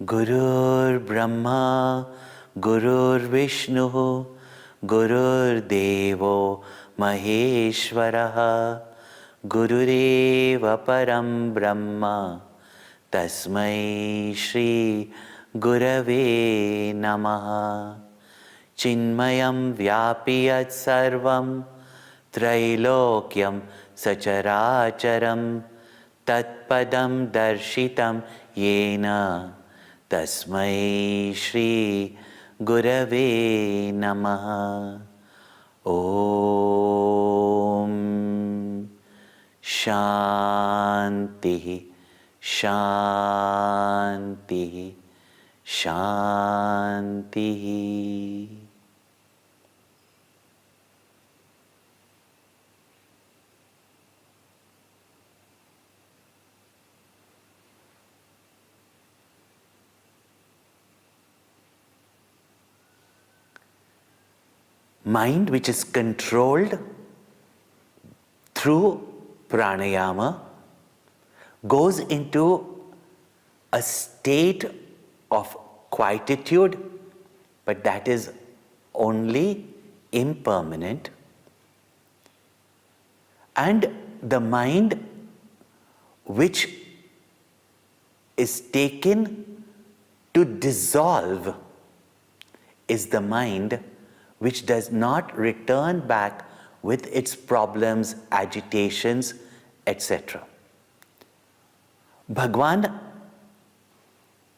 Gurur Brahma, Gurur Vishnu, Gurur Devo Maheshwaraha, Gurureva Param Brahma, Tasmai Shri Gurave Namaha. Chinmayam Vyapiyat Sarvam, Trailokyam Sacharacharam, Tatpadam Darshitam Yena, Tasmai Shri Gurave Namaha. Om Shanti Shanti Shanti. Mind which is controlled through pranayama goes into a state of quietude, but that is only impermanent. And the mind which is taken to dissolve is the mind which does not return back with its problems, agitations, etc. Bhagawan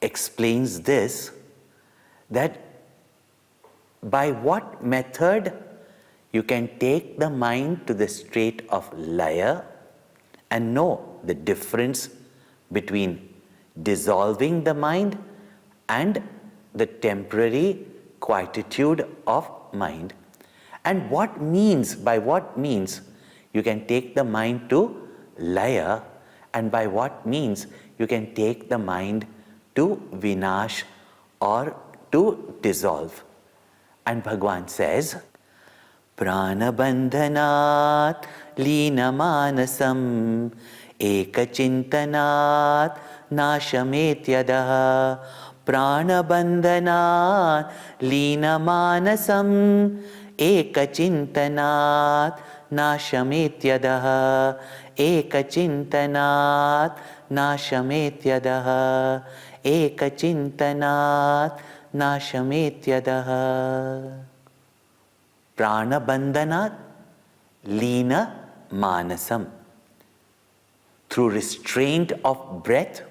explains this, that by what method you can take the mind to the state of laya and know the difference between dissolving the mind and the temporary quietude of mind, and by what means you can take the mind to laya, and by what means you can take the mind to vinash or to dissolve. And Bhagavan says, Pranabandhanat lina manasam ekachintanat nashametyadaha. Pranabandhanat lina manasam ekachintanat nashametyadaha. Ekachintanat nashametyadaha. Ekachintanat nashametyadaha. Pranabandhanat lina manasam. Through restraint of breath,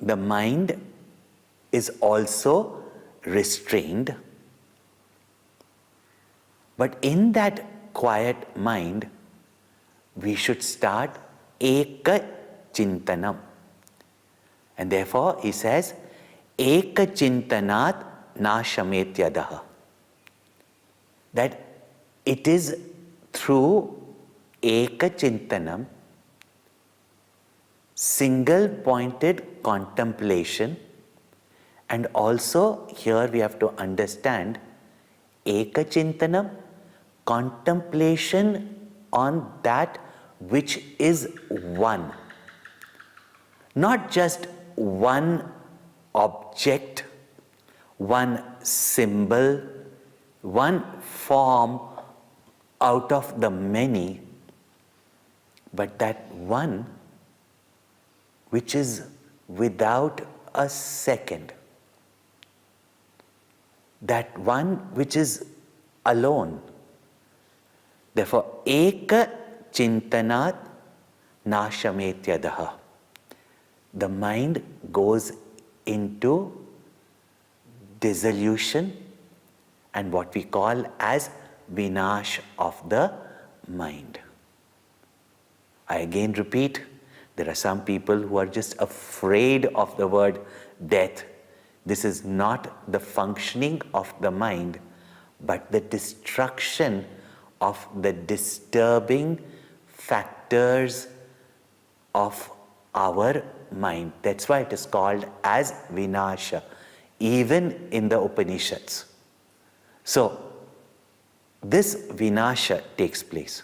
the mind is also restrained. But in that quiet mind, we should start eka chintanam. And therefore, he says, eka chintanat nashametyadaha. That it is through eka chintanam, single-pointed contemplation, and also here we have to understand eka chintanam, contemplation on that which is one. Not just one object, one symbol, one form out of the many, but that one which is without a second, that one which is alone. Therefore, eka chintanat nashametyadaha. The mind goes into dissolution and what we call as vinash of the mind. I again repeat, there are some people who are just afraid of the word death. This is not the functioning of the mind, but the destruction of the disturbing factors of our mind. That's why it is called as vinasha, even in the Upanishads. So, this vinasha takes place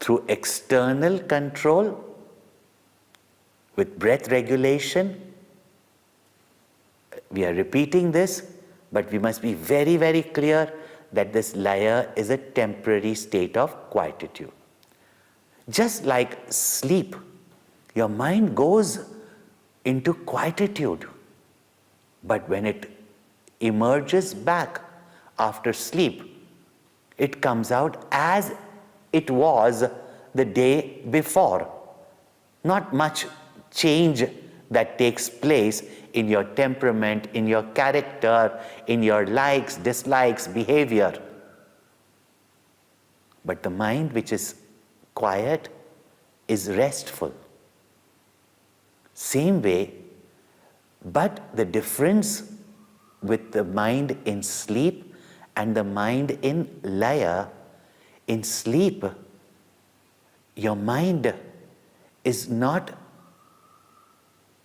through external control With breath regulation, we are repeating this, but we must be very, very clear that this laya is a temporary state of quietude. Just like sleep, your mind goes into quietude, but when it emerges back after sleep, it comes out as it was the day before. Not much change that takes place in your temperament, in your character, in your likes, dislikes, behavior. But the mind which is quiet is restful. Same way, but the difference with the mind in sleep and the mind in laya, in sleep, your mind is not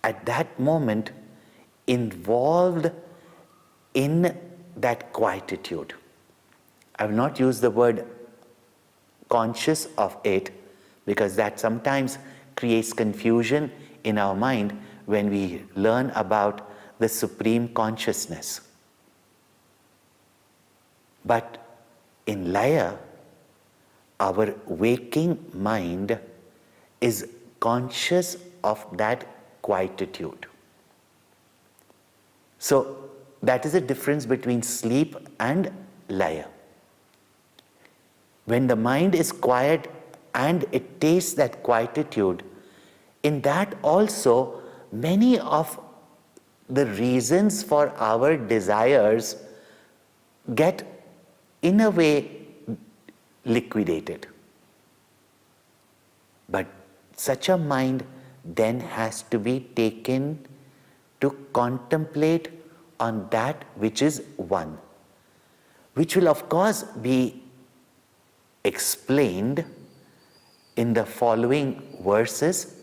at that moment involved in that quietude. I will not use the word conscious of it, because that sometimes creates confusion in our mind when we learn about the supreme consciousness. But in laya, our waking mind is conscious of that quietude. So that is the difference between sleep and laya. When the mind is quiet and it tastes that quietude, in that also many of the reasons for our desires get in a way liquidated. But such a mind then has to be taken to contemplate on that which is one, which will of course be explained in the following verses,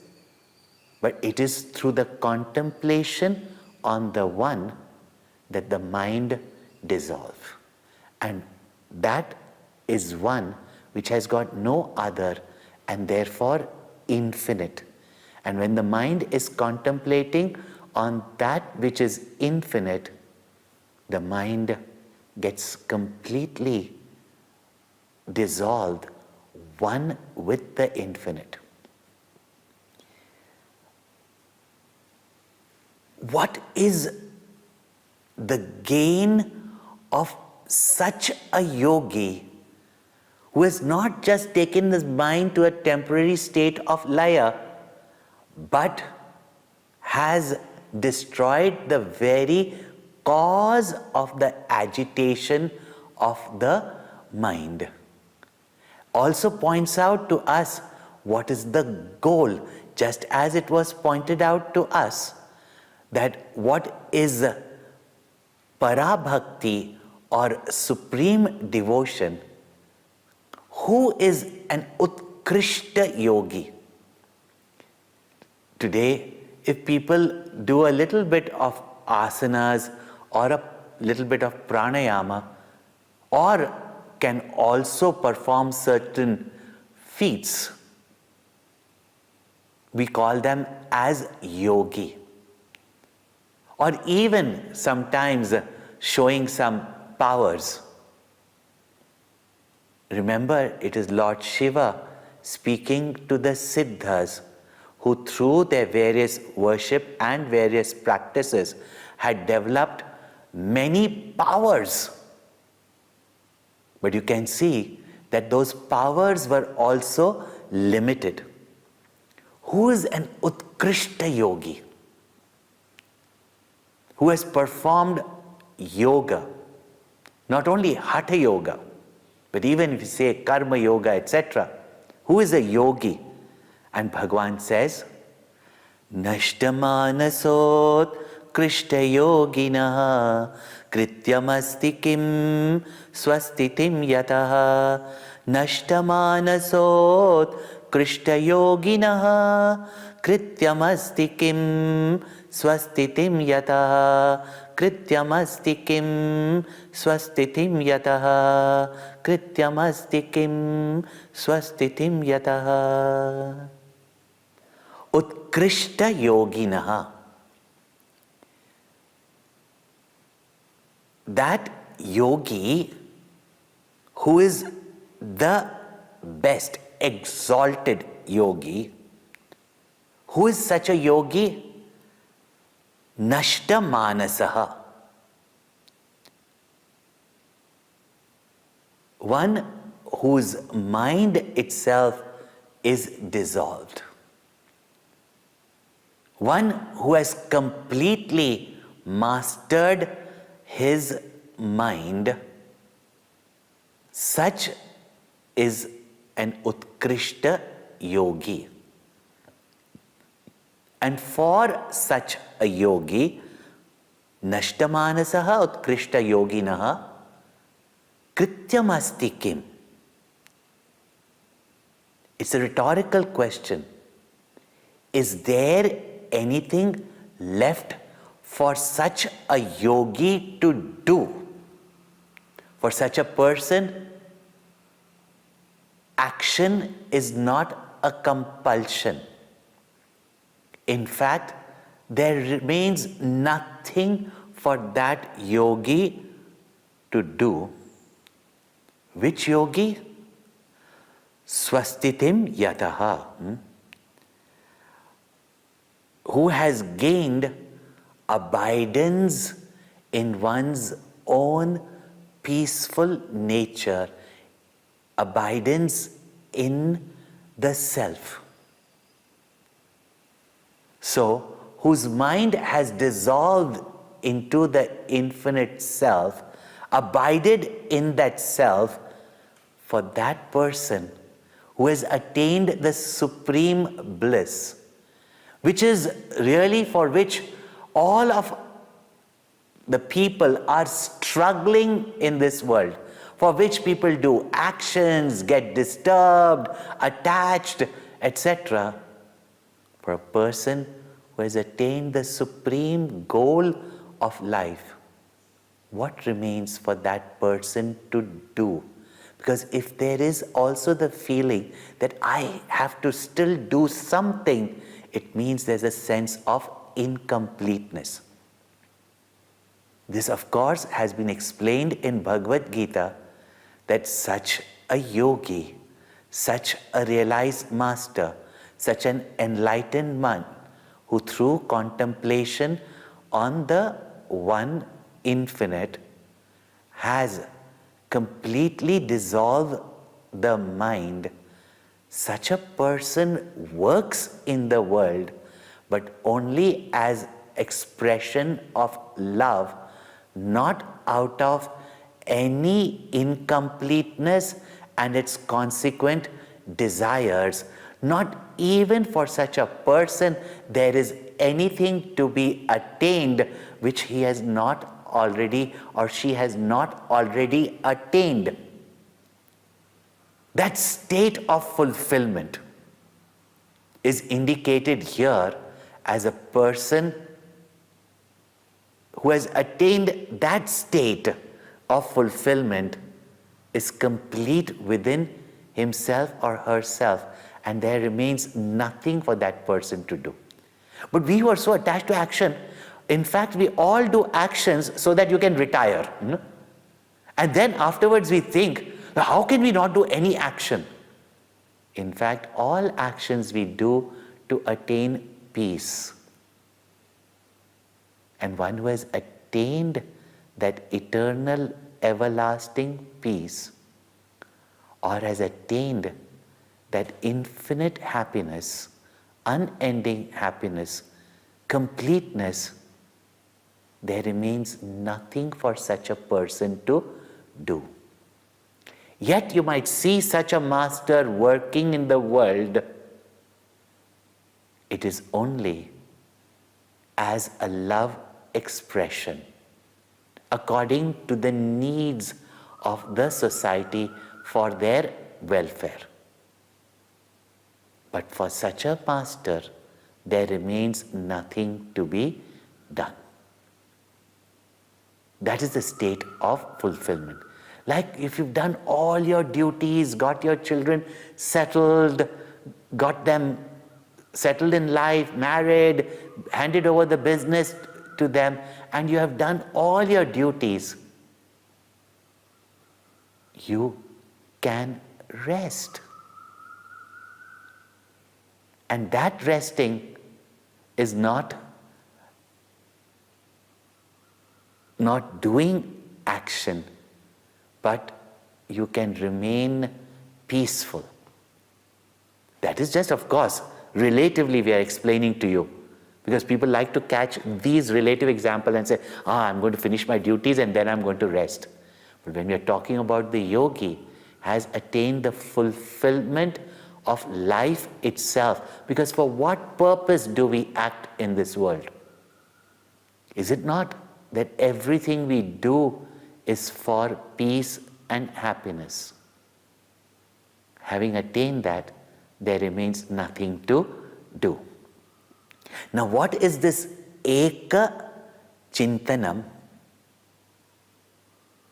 but it is through the contemplation on the one that the mind dissolves. And that is one which has got no other and therefore infinite. And when the mind is contemplating on that which is infinite, the mind gets completely dissolved, one with the infinite. What is the gain of such a yogi who has not just taken his mind to a temporary state of laya, but has destroyed the very cause of the agitation of the mind? Also points out to us what is the goal, just as it was pointed out to us that what is parabhakti or supreme devotion. Who is an utkrishta yogi? Today, if people do a little bit of asanas or a little bit of pranayama, or can also perform certain feats, we call them as yogi. Or even sometimes showing some powers. Remember, it is Lord Shiva speaking to the Siddhas, who through their various worship and various practices had developed many powers. But you can see that those powers were also limited. Who is an utkrishta yogi? Who has performed yoga, not only hatha yoga, but even if you say karma yoga, etc. Who is a yogi? And Bhagavan says, Nashtamanasot krishta yoginaha krityamasti kim swastitim yataha. Nashtamanasot krishta yoginaha krityamasti kim swastitim yataha. Krityamasti kim swastitim yataha. Krityamasti kim swastitim yataha. Utkrishta Yoginaha. That yogi who is the best, exalted yogi, who is such a yogi? Nashta Manasaha. One whose mind itself is dissolved. One who has completely mastered his mind. Such is an Utkrishta yogi. And for such a yogi, Nashthamanasaha Utkrishta yoginaha Krityam asti kim? It's a rhetorical question. Is there anything left for such a yogi to do? For such a person, action is not a compulsion. In fact, there remains nothing for that yogi to do. Which yogi? Swastitim yataha. Who has gained abidance in one's own peaceful nature, abidance in the self. So, whose mind has dissolved into the infinite self, abided in that self, for that person who has attained the supreme bliss, which is really for which all of the people are struggling in this world, for which people do actions, get disturbed, attached, etc. For a person who has attained the supreme goal of life, what remains for that person to do? Because if there is also the feeling that I have to still do something, it means there's a sense of incompleteness. This, of course, has been explained in Bhagavad Gita, that such a yogi, such a realized master, such an enlightened man, who through contemplation on the one infinite has completely dissolved the mind, such a person works in the world, but only as expression of love, not out of any incompleteness and its consequent desires. Not even for such a person there is anything to be attained which he has not already or she has not already attained. That state of fulfillment is indicated here as a person who has attained that state of fulfillment is complete within himself or herself, and there remains nothing for that person to do. But we who are so attached to action, in fact, we all do actions so that you can retire. And then afterwards we think, how can we not do any action? In fact, all actions we do to attain peace. And one who has attained that eternal, everlasting peace, or has attained that infinite happiness, unending happiness, completeness, there remains nothing for such a person to do. Yet you might see such a master working in the world. It is only as a love expression, according to the needs of the society for their welfare. But for such a master, there remains nothing to be done. That is the state of fulfillment. Like if you've done all your duties, got your children settled, got them settled in life, married, handed over the business to them, and you have done all your duties, you can rest. And that resting is not doing action, but you can remain peaceful. That is just, of course, relatively we are explaining to you, because people like to catch these relative examples and say, I'm going to finish my duties and then I'm going to rest. But when we are talking about the yogi has attained the fulfillment of life itself, because for what purpose do we act in this world? Is it not that everything we do is for peace and happiness? Having attained that, there remains nothing to do. Now, what is this Eka Chintanam,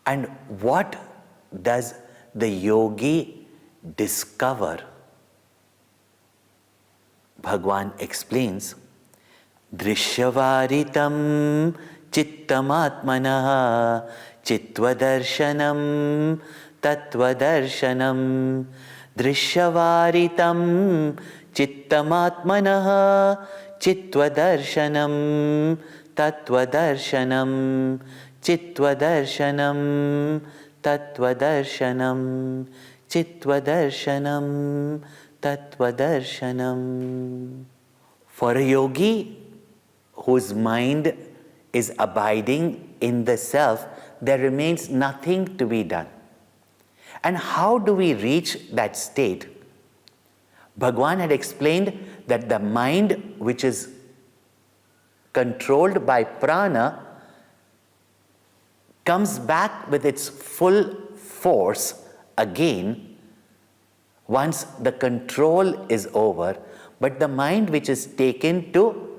and what does the yogi discover? Bhagavan explains, Drishyavaritam chittamatmanaha chitvadarshanam tatvadarshanam. Drishyavaritam chittamatmanaha chitvadarshanam tatvadarshanam. Chitvadarshanam tatvadarshanam. Chitvadarshanam tatvadarshanam. For a yogi whose mind is abiding in the self, there remains nothing to be done. And how do we reach that state? Bhagavan had explained that the mind which is controlled by prana comes back with its full force again once the control is over. But the mind which is taken to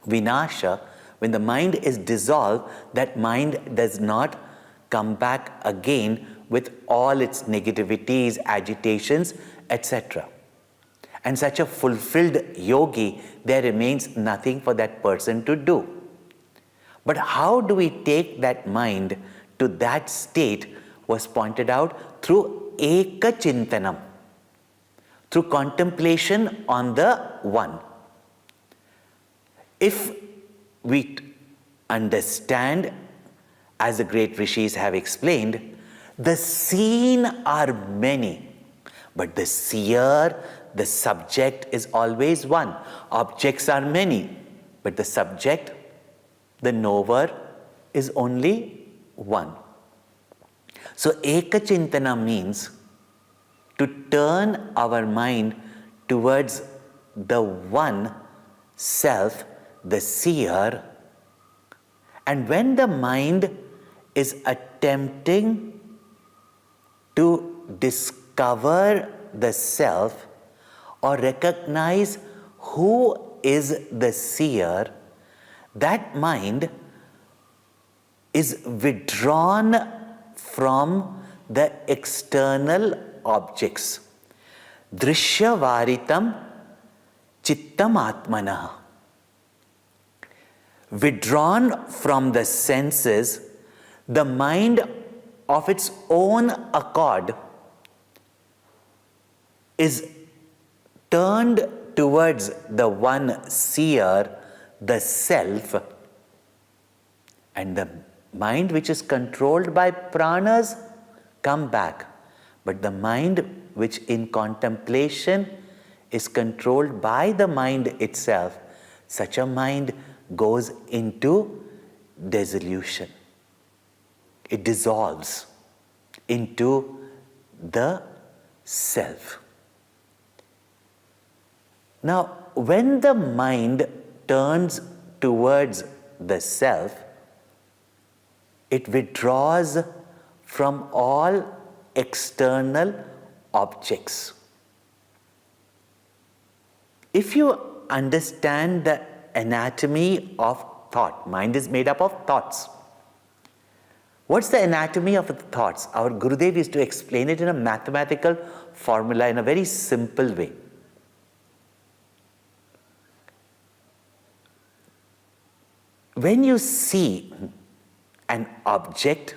vinasha, when the mind is dissolved, that mind does not come back again with all its negativities, agitations, etc. And such a fulfilled yogi, there remains nothing for that person to do. But how do we take that mind to that state was pointed out through Eka Chintanam, through contemplation on the One. If we understand, as the great rishis have explained, the seen are many, but the seer, the subject is always one. Objects are many, but the subject, the knower, is only one. So Eka Chintana means to turn our mind towards the one self, the seer. And when the mind is attempting to discover the self or recognize who is the seer, that mind is withdrawn from the external objects. Drishyavaritam chittam atmanah. Withdrawn from the senses, the mind of its own accord is turned towards the one seer, the self, and the mind which is controlled by pranas come back. But the mind which in contemplation is controlled by the mind itself, such a mind goes into dissolution. It dissolves into the self. Now, when the mind turns towards the self, it withdraws from all external objects. If you understand the anatomy of thought, mind is made up of thoughts. What's the anatomy of the thoughts? Our Gurudev used to explain it in a mathematical formula in a very simple way. when you see an object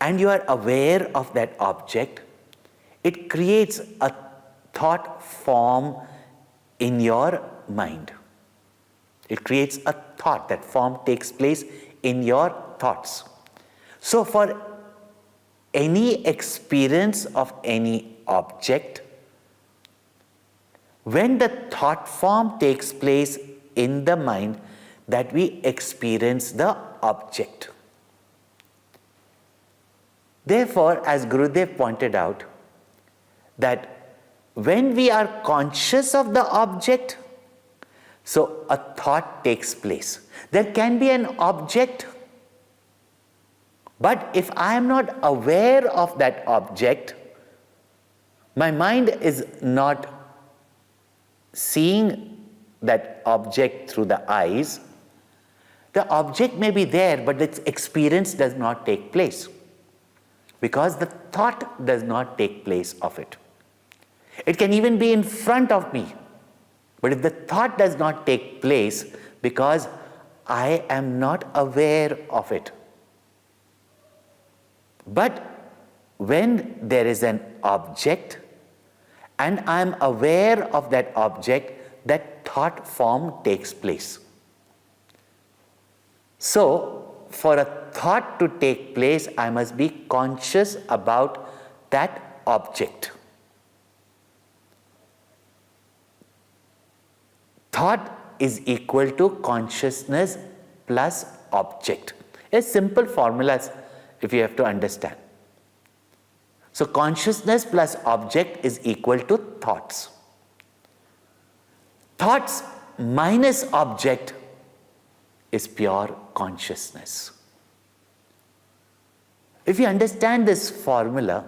and you are aware of that object, it creates a thought form in your mind. It creates a thought. That form takes place in your thoughts. So for any experience of any object, when the thought form takes place in the mind, that we experience the object. Therefore, as Gurudev pointed out, that when we are conscious of the object, so a thought takes place. There can be an object, but if I am not aware of that object, my mind is not seeing that object through the eyes. The object may be there, but its experience does not take place, because the thought does not take place of it. It can even be in front of me, but if the thought does not take place, because I am not aware of it. But when there is an object and I am aware of that object, that thought form takes place. So, for a thought to take place, I must be conscious about that object. Thought is equal to consciousness plus object. A simple formula if you have to understand. So consciousness plus object is equal to thoughts. Thoughts minus object is pure consciousness. If you understand this formula,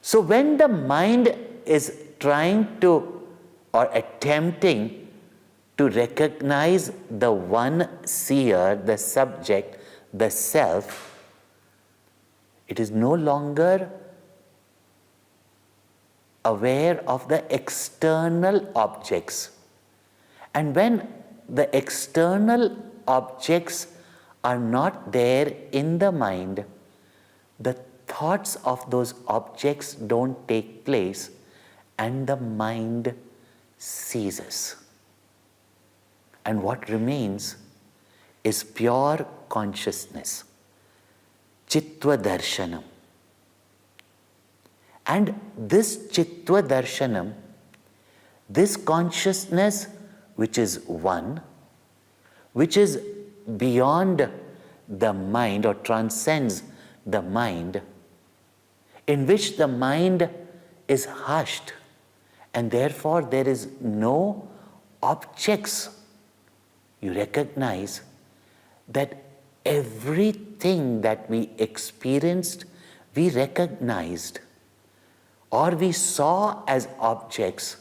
so when the mind is trying to or attempting to recognize the one seer, the subject, the self, it is no longer aware of the external objects. And when the external objects are not there in the mind, the thoughts of those objects don't take place and the mind ceases. And what remains is pure consciousness, Chittva Darshanam. And this Chittva Darshanam, this consciousness which is one, which is beyond the mind or transcends the mind, in which the mind is hushed and therefore there is no objects. You recognize that everything that we experienced, we recognized or we saw as objects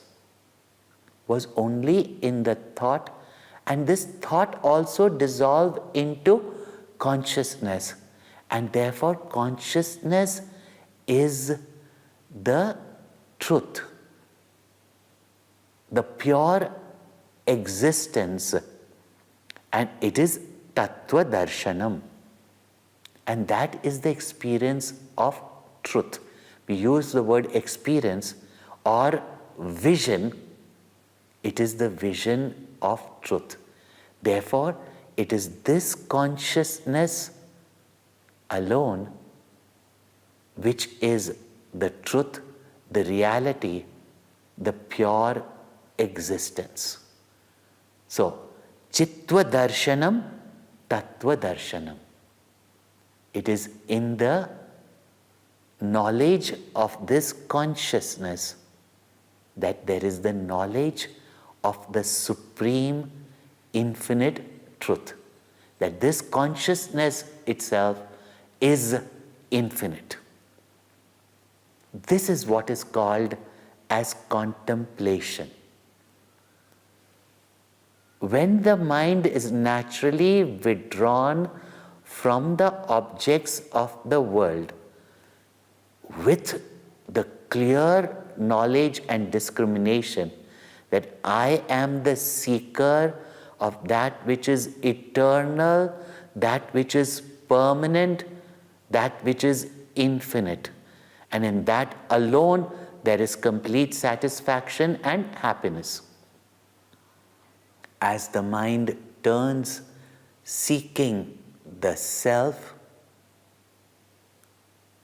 was only in the thought, and this thought also dissolved into consciousness, and therefore consciousness is the truth, the pure existence, and it is Tattva Darshanam, and that is the experience of truth. We use the word experience or vision. It is the vision of truth. Therefore, it is this consciousness alone which is the truth, the reality, the pure existence. So, Chittva Darshanam, Tattva Darshanam. It is in the knowledge of this consciousness that there is the knowledge of the supreme infinite truth. That this consciousness itself is infinite. This is what is called as contemplation. When the mind is naturally withdrawn from the objects of the world with the clear knowledge and discrimination that I am the seeker of that which is eternal, that which is permanent, that which is infinite. And in that alone, there is complete satisfaction and happiness. As the mind turns seeking the self,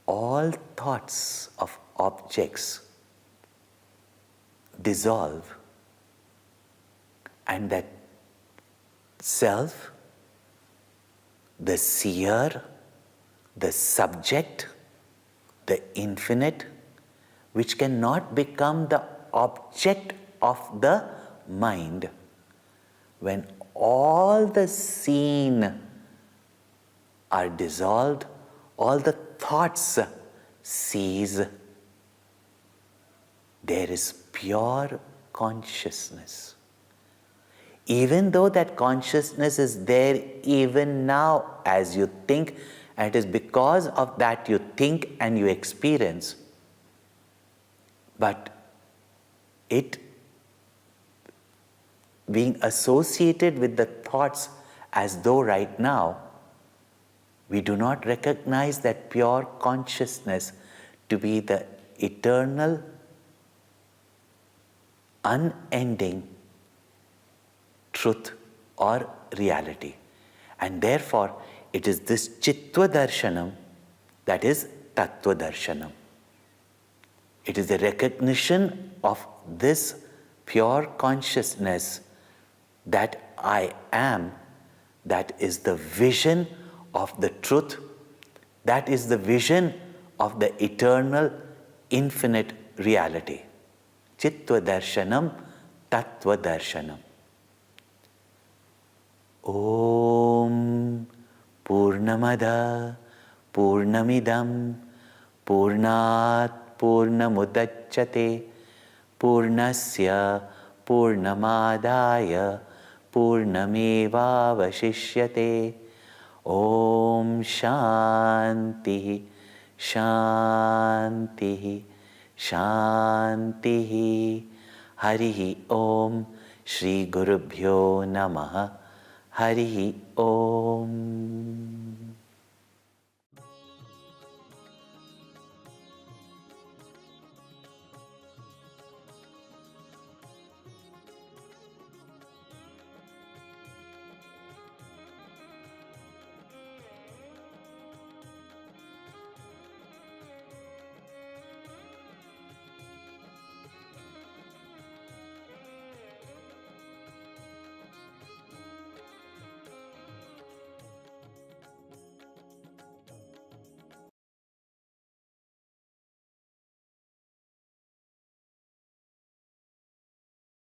all thoughts of objects dissolve, and that self, the seer, the subject, the infinite, which cannot become the object of the mind, when all the seen are dissolved, all the thoughts cease, there is pure consciousness. Even though that consciousness is there even now as you think, and it is because of that you think and you experience, but it being associated with the thoughts as though right now, we do not recognize that pure consciousness to be the eternal, unending truth or reality. And therefore, it is this Chittva Darshanam that is Tattva Darshanam. It is the recognition of this pure consciousness that I am, that is the vision of the truth, that is the vision of the eternal, infinite reality. Chittva Darshanam, Tattva Darshanam. Om Purnamada Purnamidam Purnat Purnamudachyate Purnasya Purnamadaya Purnamevavashishyate. Om Shanti Shanti Shanti. Harihi Om. Shri Gurubhyo Namaha. Harihi Om.